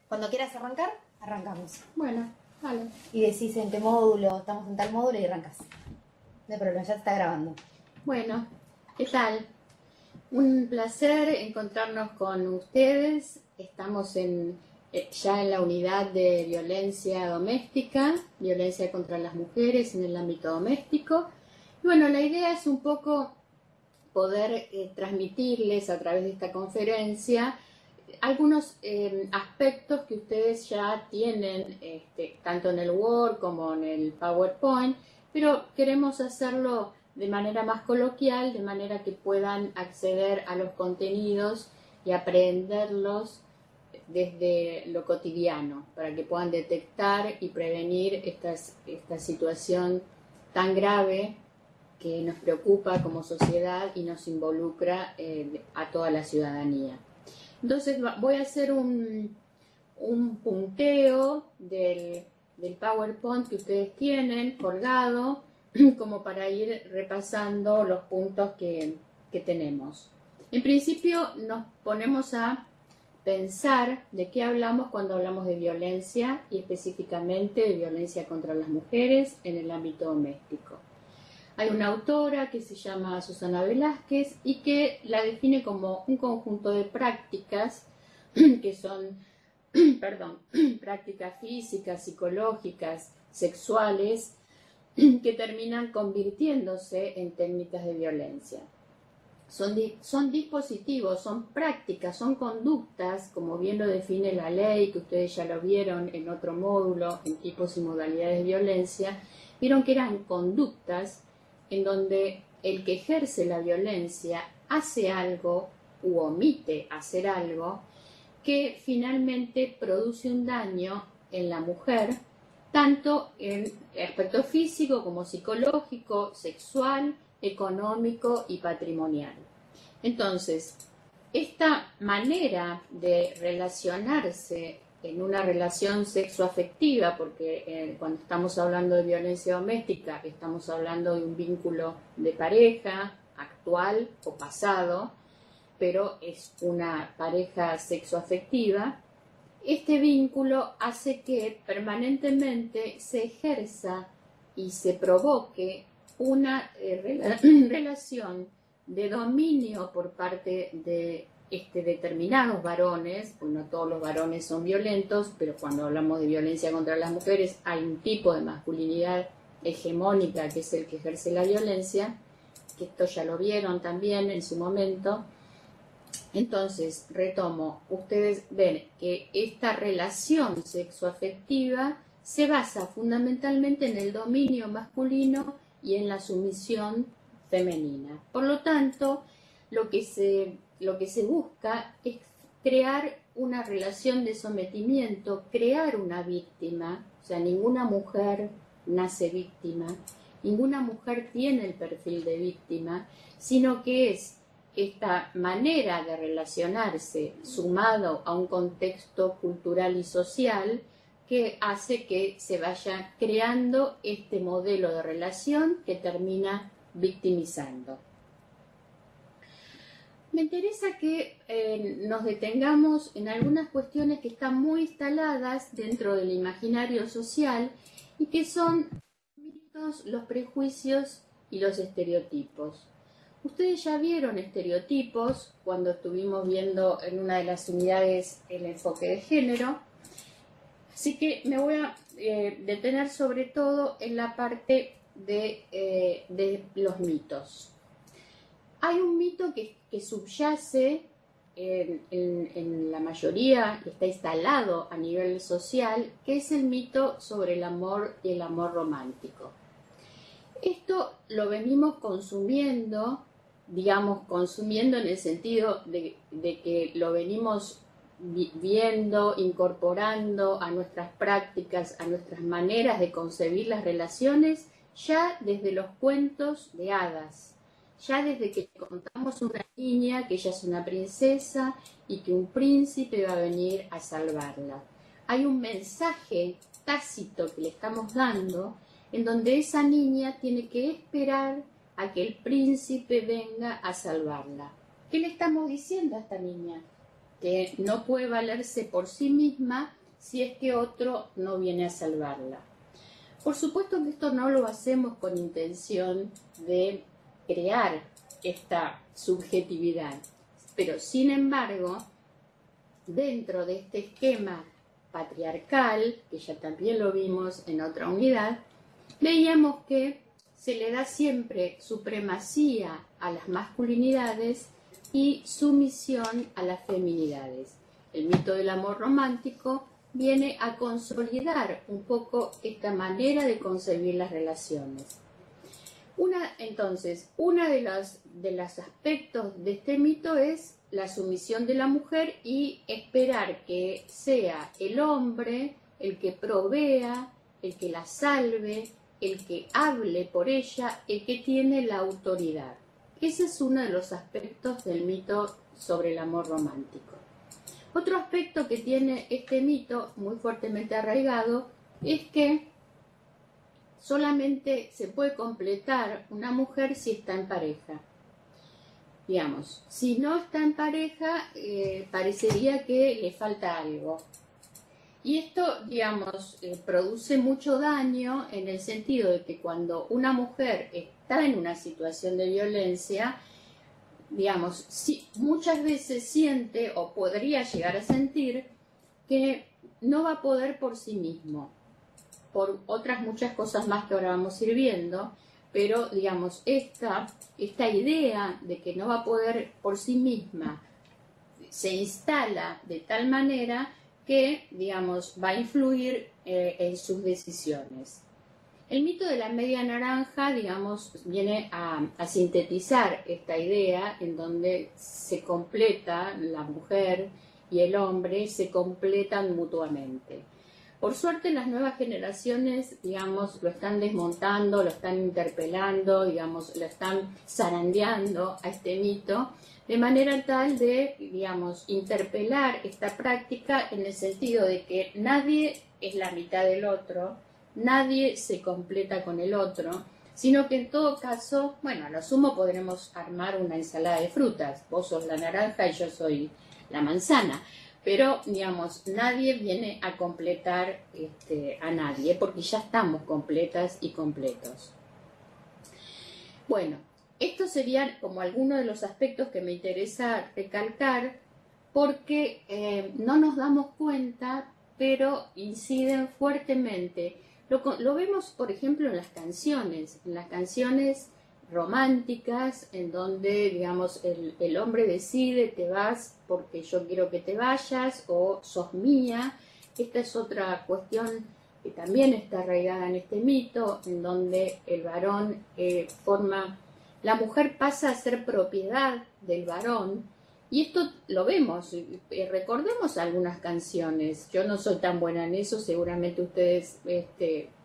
Cuando quieras arrancar, arrancamos. Bueno, vale. Y decís en qué módulo, estamos en tal módulo y arrancas. No hay problema, ya te está grabando. Bueno, ¿qué tal? Un placer encontrarnos con ustedes. Estamos ya en la unidad de violencia doméstica, violencia contra las mujeres en el ámbito doméstico. Y bueno, la idea es un poco poder transmitirles a través de esta conferencia algunos aspectos que ustedes ya tienen, tanto en el Word como en el PowerPoint, pero queremos hacerlo de manera más coloquial, de manera que puedan acceder a los contenidos y aprenderlos desde lo cotidiano, para que puedan detectar y prevenir esta situación tan grave que nos preocupa como sociedad y nos involucra a toda la ciudadanía. Entonces voy a hacer un punteo del PowerPoint que ustedes tienen colgado, como para ir repasando los puntos que tenemos. En principio nos ponemos a pensar de qué hablamos cuando hablamos de violencia y específicamente de violencia contra las mujeres en el ámbito doméstico. Hay una autora que se llama Susana Velázquez y que la define como un conjunto de prácticas que son, prácticas físicas, psicológicas, sexuales, que terminan convirtiéndose en técnicas de violencia. Son dispositivos, son prácticas, son conductas, como bien lo define la ley, que ustedes ya lo vieron en otro módulo, en tipos y modalidades de violencia, vieron que eran conductas en donde el que ejerce la violencia hace algo u omite hacer algo que finalmente produce un daño en la mujer, tanto en aspecto físico como psicológico, sexual, económico y patrimonial. Entonces, esta manera de relacionarse en una relación sexoafectiva, porque cuando estamos hablando de violencia doméstica estamos hablando de un vínculo de pareja actual o pasado, pero es una pareja sexoafectiva. Este vínculo hace que permanentemente se ejerza y se provoque una relación de dominio por parte de determinados varones, pues no todos los varones son violentos, pero cuando hablamos de violencia contra las mujeres hay un tipo de masculinidad hegemónica que es el que ejerce la violencia, que esto ya lo vieron también en su momento. Entonces, retomo, ustedes ven que esta relación sexoafectiva se basa fundamentalmente en el dominio masculino y en la sumisión femenina. Por lo tanto, lo que se busca es crear una relación de sometimiento, crear una víctima. O sea, ninguna mujer nace víctima, ninguna mujer tiene el perfil de víctima, sino que es esta manera de relacionarse sumado a un contexto cultural y social que hace que se vaya creando este modelo de relación que termina victimizando. Me interesa que nos detengamos en algunas cuestiones que están muy instaladas dentro del imaginario social y que son los mitos, los prejuicios y los estereotipos. Ustedes ya vieron estereotipos cuando estuvimos viendo en una de las unidades el enfoque de género, así que me voy a detener sobre todo en la parte de los mitos. Hay un mito que subyace en la mayoría, que está instalado a nivel social, que es el mito sobre el amor y el amor romántico. Esto lo venimos consumiendo, digamos, consumiendo en el sentido de que lo venimos viendo, incorporando a nuestras prácticas, a nuestras maneras de concebir las relaciones, ya desde los cuentos de hadas, ya desde que contamos a una niña que ella es una princesa y que un príncipe va a venir a salvarla. Hay un mensaje tácito que le estamos dando en donde esa niña tiene que esperar a que el príncipe venga a salvarla. ¿Qué le estamos diciendo a esta niña? Que no puede valerse por sí misma si es que otro no viene a salvarla. Por supuesto que esto no lo hacemos con intención de crear esta subjetividad, pero sin embargo, dentro de este esquema patriarcal, que ya también lo vimos en otra unidad, veíamos que se le da siempre supremacía a las masculinidades y sumisión a las feminidades. El mito del amor romántico viene a consolidar un poco esta manera de concebir las relaciones. Entonces, uno de los aspectos de este mito es la sumisión de la mujer y esperar que sea el hombre el que provea, el que la salve, el que hable por ella, el que tiene la autoridad. Ese es uno de los aspectos del mito sobre el amor romántico. Otro aspecto que tiene este mito muy fuertemente arraigado es que solamente se puede completar una mujer si está en pareja. Digamos, si no está en pareja, parecería que le falta algo. Y esto, digamos, produce mucho daño en el sentido de que cuando una mujer está en una situación de violencia, digamos, muchas veces siente o podría llegar a sentir que no va a poder por sí mismo, por otras muchas cosas más que ahora vamos a ir viendo, pero digamos, esta idea de que no va a poder por sí misma se instala de tal manera que, digamos, va a influir en sus decisiones. El mito de la media naranja, digamos, viene a sintetizar esta idea en donde se completa la mujer y el hombre, se completan mutuamente. Por suerte las nuevas generaciones, digamos, lo están desmontando, lo están interpelando, digamos, lo están zarandeando a este mito, de manera tal de, digamos, interpelar esta práctica en el sentido de que nadie es la mitad del otro, nadie se completa con el otro, sino que en todo caso, bueno, a lo sumo podremos armar una ensalada de frutas, vos sos la naranja y yo soy la manzana, pero, digamos, nadie viene a completar a nadie, porque ya estamos completas y completos. Bueno, estos serían como algunos de los aspectos que me interesa recalcar, porque no nos damos cuenta, pero inciden fuertemente. Lo vemos, por ejemplo, en las canciones románticas, en donde, digamos, el hombre decide, te vas porque yo quiero que te vayas, o sos mía. Esta es otra cuestión que también está arraigada en este mito, en donde el varón la mujer pasa a ser propiedad del varón, y esto lo vemos, recordemos algunas canciones. Yo no soy tan buena en eso, seguramente ustedes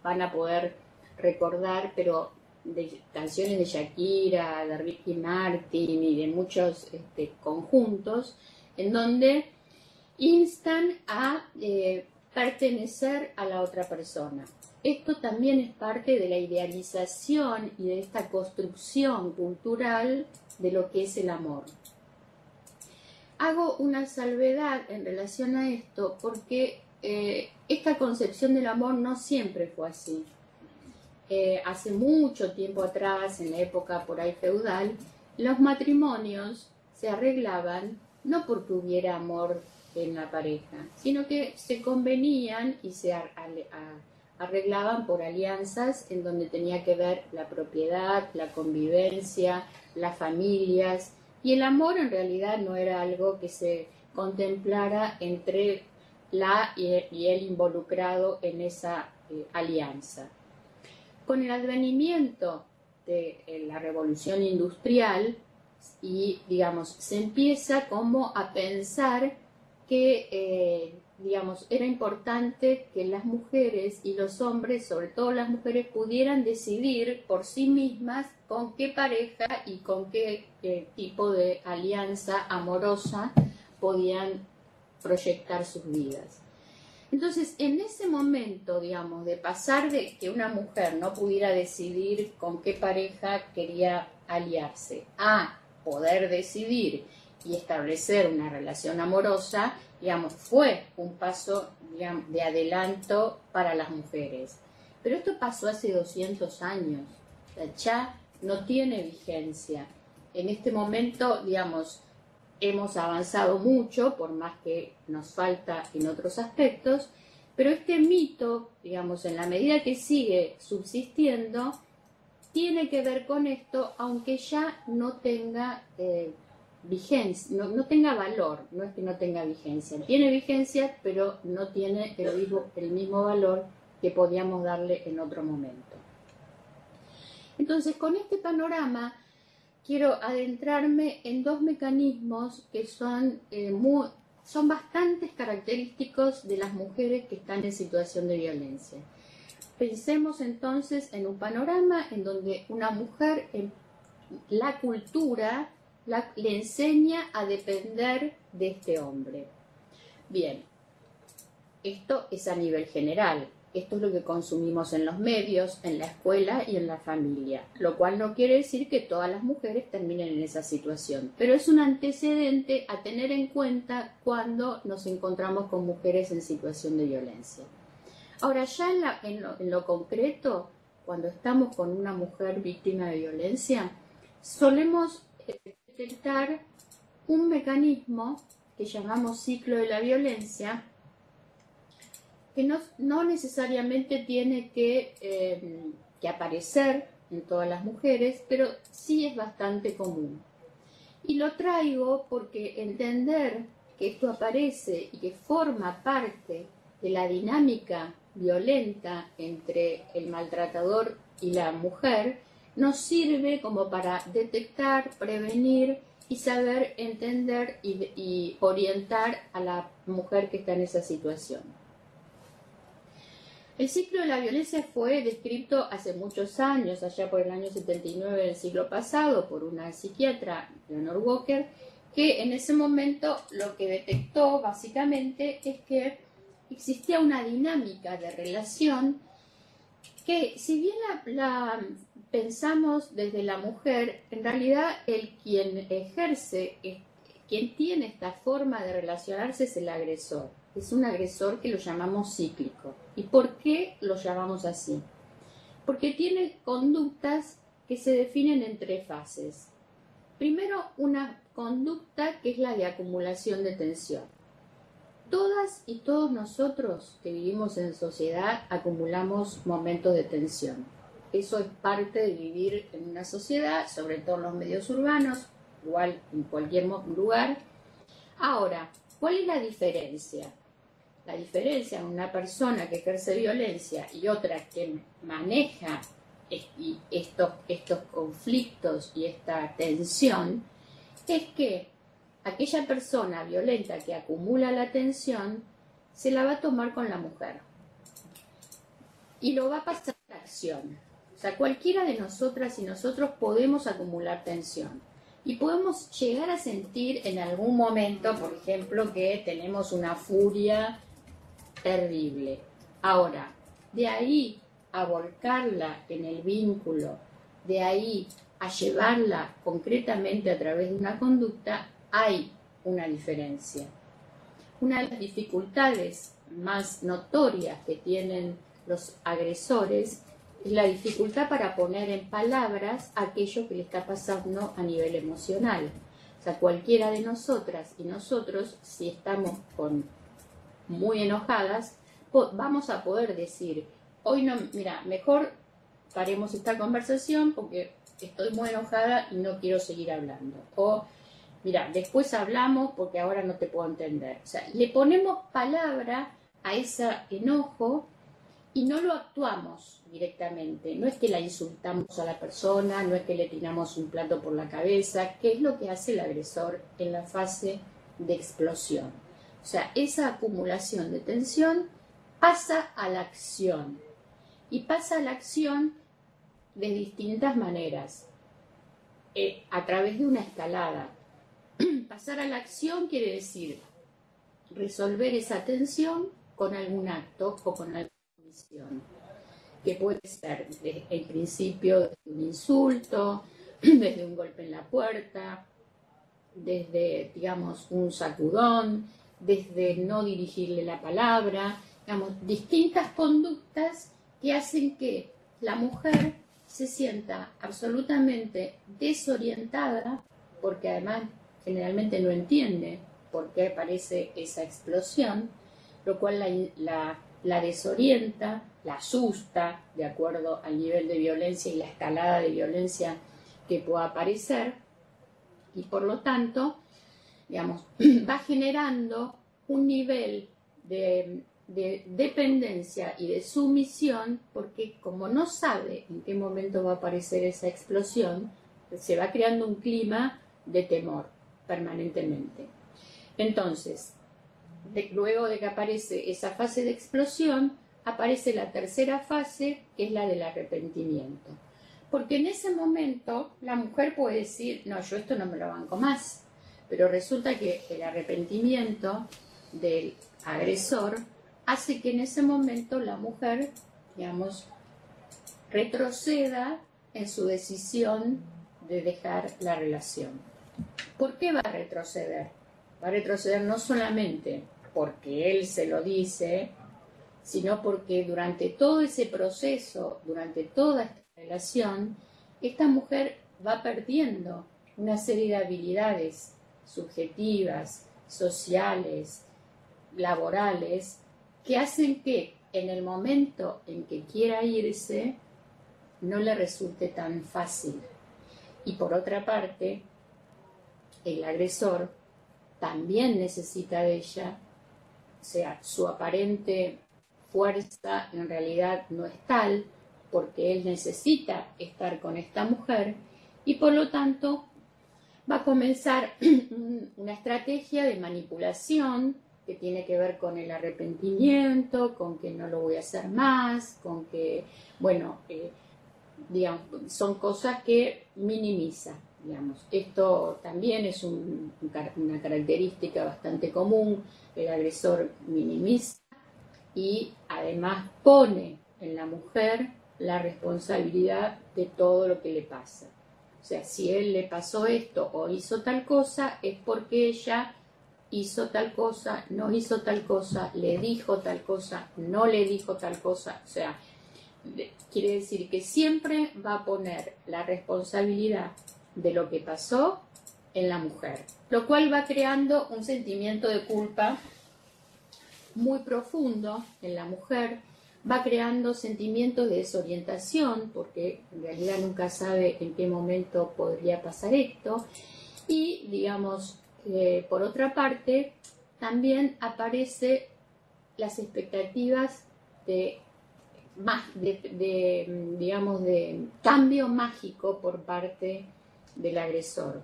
van a poder recordar, pero de canciones de Shakira, de Ricky Martin y de muchos conjuntos, en donde instan a pertenecer a la otra persona. Esto también es parte de la idealización y de esta construcción cultural de lo que es el amor. Hago una salvedad en relación a esto porque esta concepción del amor no siempre fue así. Hace mucho tiempo atrás, en la época por ahí feudal, los matrimonios se arreglaban no porque hubiera amor en la pareja, sino que se convenían y se arreglaban por alianzas en donde tenía que ver la propiedad, la convivencia, las familias, y el amor en realidad no era algo que se contemplara entre la y el involucrado en esa alianza. Con el advenimiento de la revolución industrial, y digamos, se empieza como a pensar que digamos, era importante que las mujeres y los hombres, sobre todo las mujeres, pudieran decidir por sí mismas con qué pareja y con qué tipo de alianza amorosa podían proyectar sus vidas. Entonces, en ese momento, digamos, de pasar de que una mujer no pudiera decidir con qué pareja quería aliarse a poder decidir y establecer una relación amorosa, digamos, fue un paso digamos, de adelanto para las mujeres. Pero esto pasó hace 200 años, o sea, ya no tiene vigencia. En este momento, digamos, hemos avanzado mucho, por más que nos falta en otros aspectos, pero este mito, digamos, en la medida que sigue subsistiendo, tiene que ver con esto, aunque ya no tenga vigencia, no tenga valor, no es que no tenga vigencia, tiene vigencia, pero no tiene el mismo valor que podíamos darle en otro momento. Entonces, con este panorama, quiero adentrarme en dos mecanismos que son bastante característicos de las mujeres que están en situación de violencia. Pensemos entonces en un panorama en donde una mujer, la cultura le enseña a depender de este hombre. Bien, esto es a nivel general. Esto es lo que consumimos en los medios, en la escuela y en la familia, lo cual no quiere decir que todas las mujeres terminen en esa situación, pero es un antecedente a tener en cuenta cuando nos encontramos con mujeres en situación de violencia. Ahora, ya en lo concreto, cuando estamos con una mujer víctima de violencia, solemos detectar un mecanismo que llamamos ciclo de la violencia, que no necesariamente tiene que aparecer en todas las mujeres, pero sí es bastante común. Y lo traigo porque entender que esto aparece y que forma parte de la dinámica violenta entre el maltratador y la mujer nos sirve como para detectar, prevenir y saber entender y orientar a la mujer que está en esa situación. El ciclo de la violencia fue descrito hace muchos años, allá por el año 79 del siglo pasado, por una psiquiatra, Leonore Walker, que en ese momento lo que detectó básicamente es que existía una dinámica de relación que, si bien la pensamos desde la mujer, en realidad quien tiene esta forma de relacionarse es el agresor. Es un agresor que lo llamamos cíclico. ¿Y por qué lo llamamos así? Porque tiene conductas que se definen en tres fases. Primero, una conducta que es la de acumulación de tensión. Todas y todos nosotros que vivimos en sociedad acumulamos momentos de tensión. Eso es parte de vivir en una sociedad, sobre todo en los medios urbanos, igual en cualquier lugar. Ahora, ¿cuál es la diferencia? La diferencia en una persona que ejerce violencia y otra que maneja estos conflictos y esta tensión es que aquella persona violenta que acumula la tensión se la va a tomar con la mujer y lo va a pasar a la acción. O sea, cualquiera de nosotras y nosotros podemos acumular tensión y podemos llegar a sentir en algún momento, por ejemplo, que tenemos una furia terrible. Ahora, de ahí a volcarla en el vínculo, de ahí a llevarla concretamente a través de una conducta, hay una diferencia. Una de las dificultades más notorias que tienen los agresores es la dificultad para poner en palabras aquello que le está pasando a nivel emocional. O sea, cualquiera de nosotras y nosotros, si estamos muy enojadas, vamos a poder decir, hoy no, mira, mejor paremos esta conversación porque estoy muy enojada y no quiero seguir hablando. O, mira, después hablamos porque ahora no te puedo entender. O sea, le ponemos palabra a ese enojo y no lo actuamos directamente. No es que la insultamos a la persona, no es que le tiramos un plato por la cabeza, que es lo que hace el agresor en la fase de explosión. O sea, esa acumulación de tensión pasa a la acción. Y pasa a la acción de distintas maneras, a través de una escalada. Pasar a la acción quiere decir resolver esa tensión con algún acto o con alguna misión, que puede ser desde el principio desde un insulto, desde un golpe en la puerta, desde, digamos, un sacudón, desde no dirigirle la palabra, digamos, distintas conductas que hacen que la mujer se sienta absolutamente desorientada, porque además generalmente no entiende por qué aparece esa explosión, lo cual la desorienta, la asusta de acuerdo al nivel de violencia y la escalada de violencia que pueda aparecer, y por lo tanto, digamos, va generando un nivel de dependencia y de sumisión, porque como no sabe en qué momento va a aparecer esa explosión, se va creando un clima de temor permanentemente. Entonces, luego de que aparece esa fase de explosión, aparece la tercera fase, que es la del arrepentimiento. Porque en ese momento la mujer puede decir, no, yo esto no me lo banco más, pero resulta que el arrepentimiento del agresor hace que en ese momento la mujer, digamos, retroceda en su decisión de dejar la relación. ¿Por qué va a retroceder? Va a retroceder no solamente porque él se lo dice, sino porque durante todo ese proceso, durante toda esta relación, esta mujer va perdiendo una serie de habilidades subjetivas, sociales, laborales, que hacen que en el momento en que quiera irse no le resulte tan fácil. Y por otra parte, el agresor también necesita de ella, o sea, su aparente fuerza en realidad no es tal, porque él necesita estar con esta mujer, y por lo tanto va a comenzar una estrategia de manipulación que tiene que ver con el arrepentimiento, con que no lo voy a hacer más, con que, bueno, digamos, son cosas que minimiza, digamos. Esto también es una característica bastante común. El agresor minimiza y además pone en la mujer la responsabilidad de todo lo que le pasa. O sea, si él le pasó esto o hizo tal cosa, es porque ella hizo tal cosa, no hizo tal cosa, le dijo tal cosa, no le dijo tal cosa. O sea, quiere decir que siempre va a poner la responsabilidad de lo que pasó en la mujer, lo cual va creando un sentimiento de culpa muy profundo en la mujer, va creando sentimientos de desorientación, porque en realidad nunca sabe en qué momento podría pasar esto, y digamos, por otra parte, también aparecen las expectativas de digamos, de cambio mágico por parte del agresor.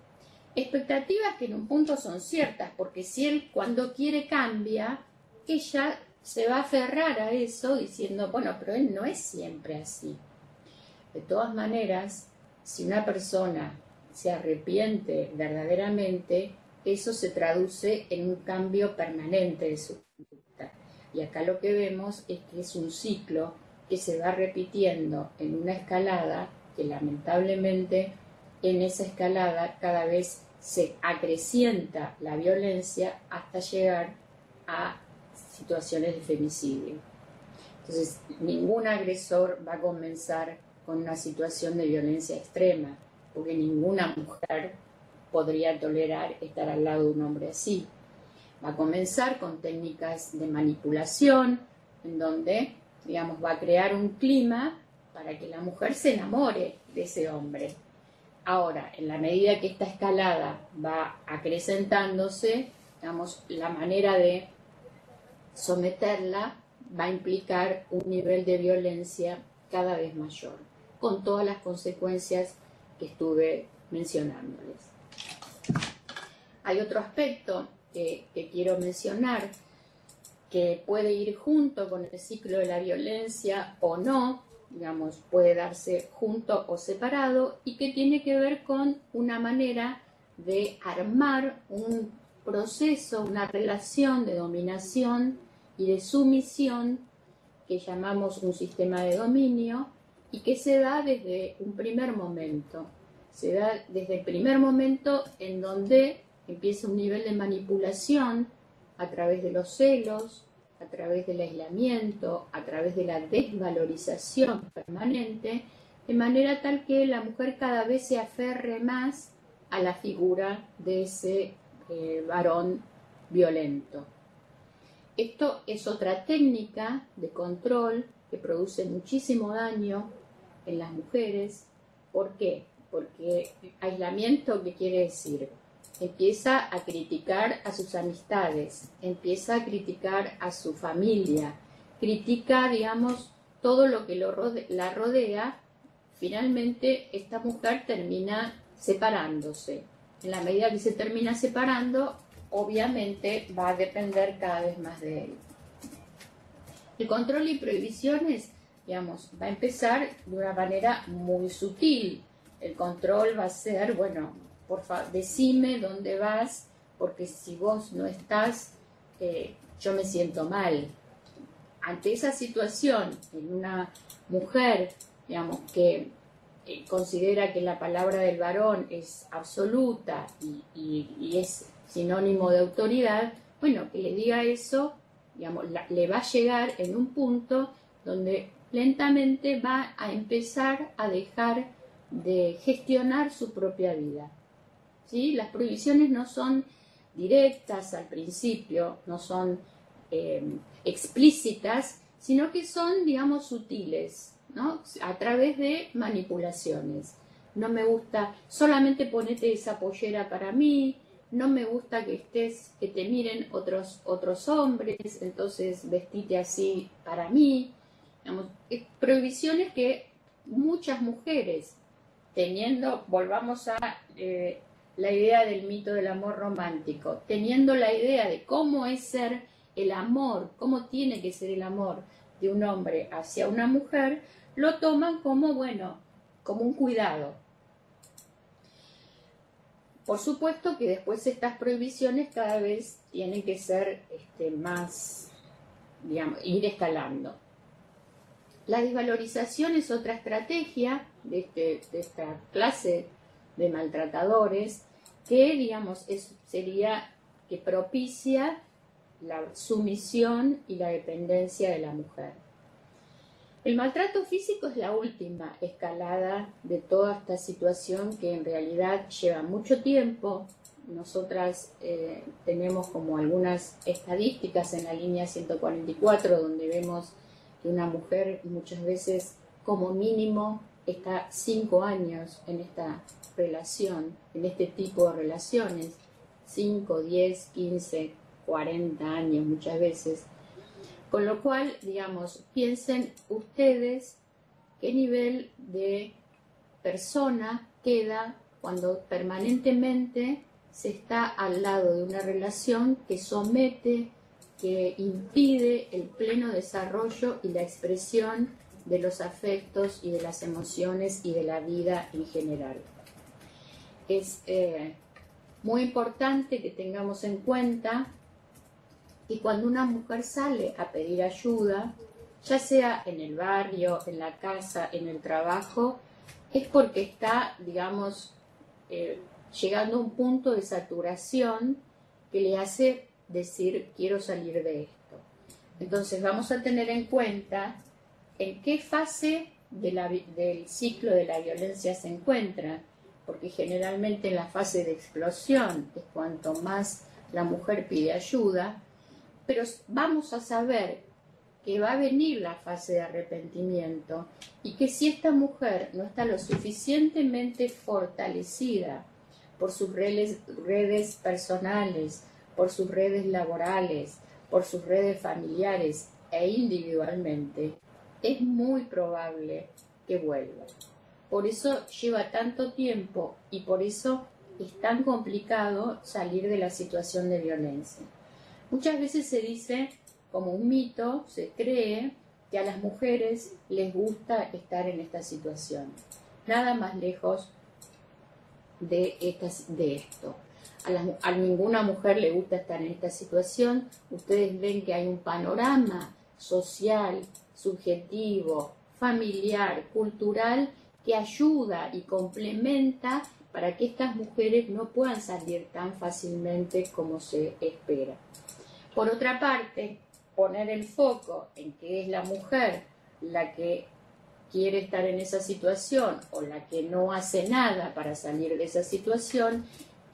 Expectativas que en un punto son ciertas, porque si él cuando quiere cambia, ella se va a aferrar a eso diciendo, bueno, pero él no es siempre así. De todas maneras, si una persona se arrepiente verdaderamente, eso se traduce en un cambio permanente de su conducta. Y acá lo que vemos es que es un ciclo que se va repitiendo en una escalada que lamentablemente en esa escalada cada vez se acrecienta la violencia hasta llegar a situaciones de femicidio. Entonces, ningún agresor va a comenzar con una situación de violencia extrema, porque ninguna mujer podría tolerar estar al lado de un hombre así. Va a comenzar con técnicas de manipulación, en donde, digamos, va a crear un clima para que la mujer se enamore de ese hombre. Ahora, en la medida que esta escalada va acrecentándose, digamos, la manera de someterla va a implicar un nivel de violencia cada vez mayor, con todas las consecuencias que estuve mencionándoles. Hay otro aspecto que quiero mencionar, que puede ir junto con el ciclo de la violencia o no, digamos, puede darse junto o separado, y que tiene que ver con una manera de armar un proceso, una relación de dominación y de sumisión que llamamos un sistema de dominio, y que se da desde un primer momento. Se da desde el primer momento en donde empieza un nivel de manipulación a través de los celos, a través del aislamiento, a través de la desvalorización permanente, de manera tal que la mujer cada vez se aferre más a la figura de ese varón violento. Esto es otra técnica de control que produce muchísimo daño en las mujeres. ¿Por qué? Porque aislamiento, ¿qué quiere decir? Empieza a criticar a sus amistades, empieza a criticar a su familia, critica, digamos, todo lo que la rodea. Finalmente, esta mujer termina separándose. En la medida que se termina separando, obviamente va a depender cada vez más de él. El control y prohibiciones, digamos, va a empezar de una manera muy sutil. El control va a ser, bueno, por favor, decime dónde vas, porque si vos no estás, yo me siento mal. Ante esa situación, en una mujer, digamos, que considera que la palabra del varón es absoluta y es sinónimo de autoridad, bueno, que le diga eso, digamos, le va a llegar en un punto donde lentamente va a empezar a dejar de gestionar su propia vida. ¿Sí? Las prohibiciones no son directas al principio, no son explícitas, sino que son, digamos, sutiles, ¿no? A través de manipulaciones. No me gusta, solamente ponete esa pollera para mí, no me gusta que te miren otros hombres, entonces vestite así para mí. Digamos, prohibiciones que muchas mujeres, teniendo, volvamos a la idea del mito del amor romántico, teniendo la idea de cómo es ser el amor, cómo tiene que ser el amor de un hombre hacia una mujer, lo toman como, bueno, como un cuidado. Por supuesto que después estas prohibiciones cada vez tienen que ser más, digamos, ir escalando. La desvalorización es otra estrategia de esta clase de maltratadores que, digamos, sería que propicia la sumisión y la dependencia de la mujer. El maltrato físico es la última escalada de toda esta situación que en realidad lleva mucho tiempo. Nosotras tenemos como algunas estadísticas en la línea 144 donde vemos que una mujer muchas veces como mínimo está 5 años en esta relación, en este tipo de relaciones, 5, 10, 15, 40 años muchas veces. Con lo cual, digamos, piensen ustedes qué nivel de persona queda cuando permanentemente se está al lado de una relación que somete, que impide el pleno desarrollo y la expresión de los afectos y de las emociones y de la vida en general. Es muy importante que tengamos en cuenta que cuando una mujer sale a pedir ayuda, ya sea en el barrio, en la casa, en el trabajo, es porque está, digamos, llegando a un punto de saturación que le hace decir, quiero salir de esto. Entonces vamos a tener en cuenta en qué fase del ciclo de la violencia se encuentra, porque generalmente en la fase de explosión es cuanto más la mujer pide ayuda, pero vamos a saber que va a venir la fase de arrepentimiento y que si esta mujer no está lo suficientemente fortalecida por sus redes personales, por sus redes laborales, por sus redes familiares e individualmente, es muy probable que vuelva. Por eso lleva tanto tiempo y por eso es tan complicado salir de la situación de violencia. Muchas veces se dice, como un mito, se cree que a las mujeres les gusta estar en esta situación. Nada más lejos de esto. A ninguna mujer le gusta estar en esta situación. Ustedes ven que hay un panorama social, subjetivo, familiar, cultural, que ayuda y complementa para que estas mujeres no puedan salir tan fácilmente como se espera. Por otra parte, poner el foco en que es la mujer la que quiere estar en esa situación o la que no hace nada para salir de esa situación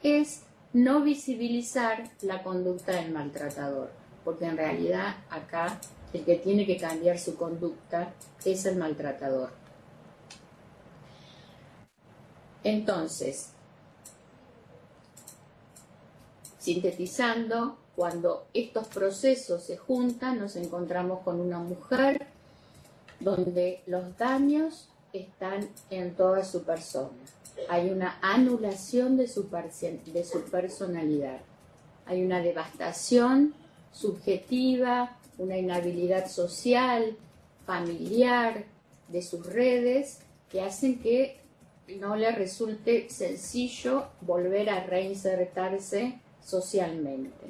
es no visibilizar la conducta del maltratador, porque en realidad acá el que tiene que cambiar su conducta es el maltratador. Entonces, sintetizando, cuando estos procesos se juntan, nos encontramos con una mujer donde los daños están en toda su persona. Hay una anulación de su personalidad. Hay una devastación subjetiva, una inhabilidad social, familiar, de sus redes, que hacen que no le resulte sencillo volver a reinsertarse socialmente.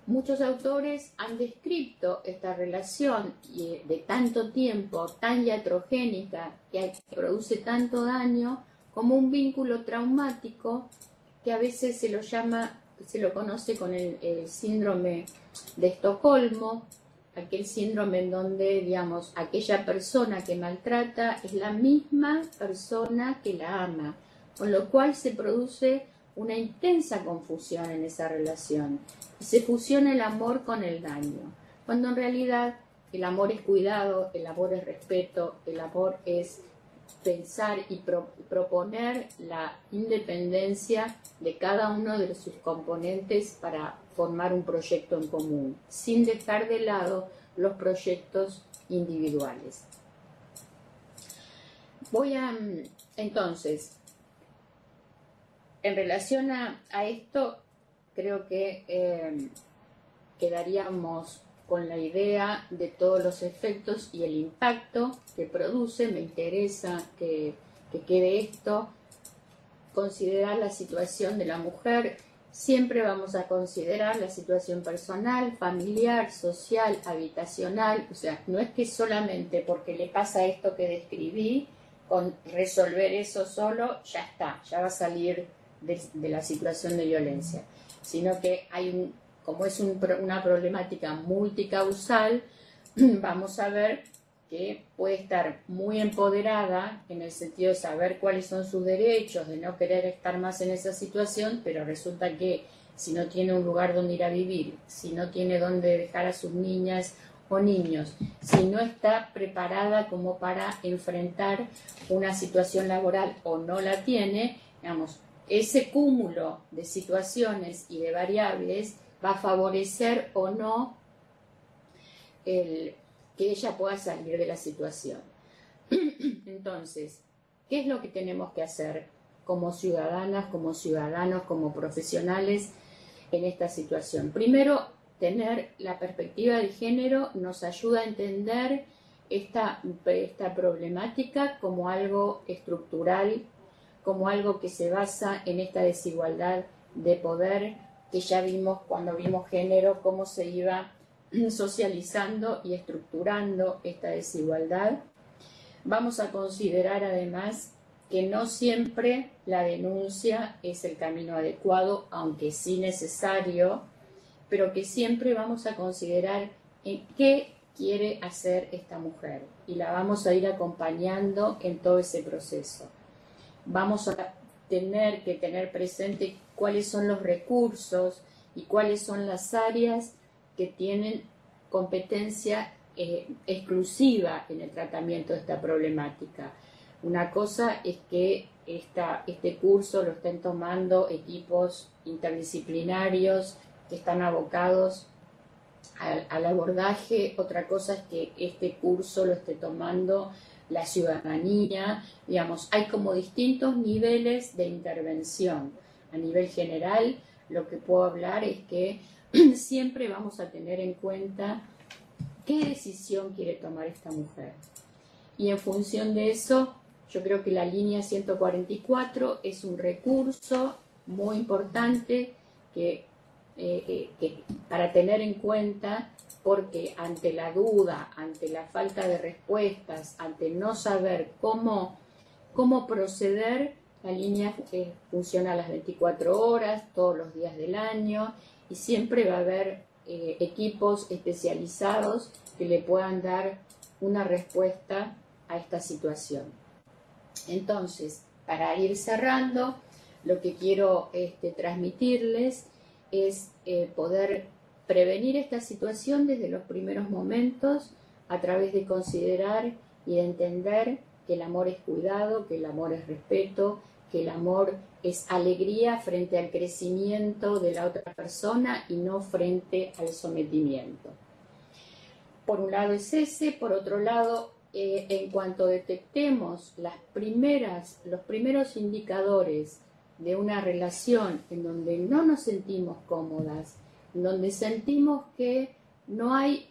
Muchos autores han descrito esta relación de tanto tiempo, tan iatrogénica, que produce tanto daño, como un vínculo traumático que a veces se lo conoce con el síndrome de Estocolmo, aquel síndrome en donde, digamos, aquella persona que maltrata es la misma persona que la ama, con lo cual se produce una intensa confusión en esa relación. Y se fusiona el amor con el daño, cuando en realidad el amor es cuidado, el amor es respeto, el amor es pensar y proponer la independencia de cada uno de sus componentes para formar un proyecto en común, sin dejar de lado los proyectos individuales. Entonces, en relación a esto, creo que quedaríamos con la idea de todos los efectos y el impacto que produce. Me interesa que quede esto, considerar la situación de la mujer. Siempre vamos a considerar la situación personal, familiar, social, habitacional. O sea, no es que solamente porque le pasa esto que describí, con resolver eso solo, ya está, ya va a salir de la situación de violencia, sino que como es una problemática multicausal, vamos a ver que puede estar muy empoderada en el sentido de saber cuáles son sus derechos, de no querer estar más en esa situación, pero resulta que si no tiene un lugar donde ir a vivir, si no tiene donde dejar a sus niñas o niños, si no está preparada como para enfrentar una situación laboral o no la tiene, digamos, ese cúmulo de situaciones y de variables va a favorecer o no que ella pueda salir de la situación. Entonces, ¿qué es lo que tenemos que hacer como ciudadanas, como ciudadanos, como profesionales en esta situación? Primero, tener la perspectiva de género nos ayuda a entender esta problemática como algo estructural, como algo que se basa en esta desigualdad de poder que ya vimos cuando vimos género, cómo se iba socializando y estructurando esta desigualdad. Vamos a considerar además que no siempre la denuncia es el camino adecuado, aunque sí necesario, pero que siempre vamos a considerar en qué quiere hacer esta mujer y la vamos a ir acompañando en todo ese proceso. Vamos a tener que tener presente cuáles son los recursos y cuáles son las áreas que tienen competencia exclusiva en el tratamiento de esta problemática. Una cosa es que este curso lo estén tomando equipos interdisciplinarios que están abocados al abordaje. Otra cosa es que este curso lo esté tomando la ciudadanía. Digamos, hay como distintos niveles de intervención. A nivel general, lo que puedo hablar es que siempre vamos a tener en cuenta qué decisión quiere tomar esta mujer. Y en función de eso, yo creo que la línea 144 es un recurso muy importante que para tener en cuenta, porque ante la duda, ante la falta de respuestas, ante no saber cómo proceder, la línea funciona a las 24 horas, todos los días del año, y siempre va a haber equipos especializados que le puedan dar una respuesta a esta situación. Entonces, para ir cerrando, lo que quiero transmitirles es poder prevenir esta situación desde los primeros momentos a través de considerar y de entender que el amor es cuidado, que el amor es respeto, que el amor es alegría frente al crecimiento de la otra persona y no frente al sometimiento. Por un lado es ese, por otro lado, en cuanto detectemos los primeros indicadores de una relación en donde no nos sentimos cómodas, en donde sentimos que no hay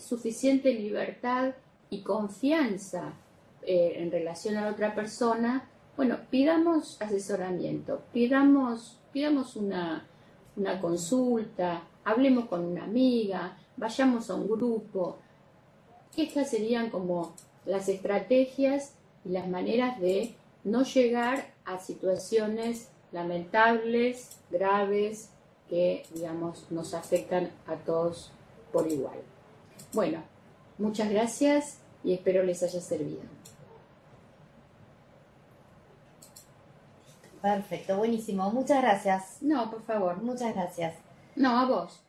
suficiente libertad y confianza en relación a la otra persona, bueno, pidamos asesoramiento, pidamos una consulta, hablemos con una amiga, vayamos a un grupo. Estas serían como las estrategias y las maneras de no llegar a situaciones lamentables, graves, que, digamos, nos afectan a todos por igual. Bueno, muchas gracias y espero les haya servido. Perfecto, buenísimo. Muchas gracias. No, por favor. Muchas gracias. No, a vos.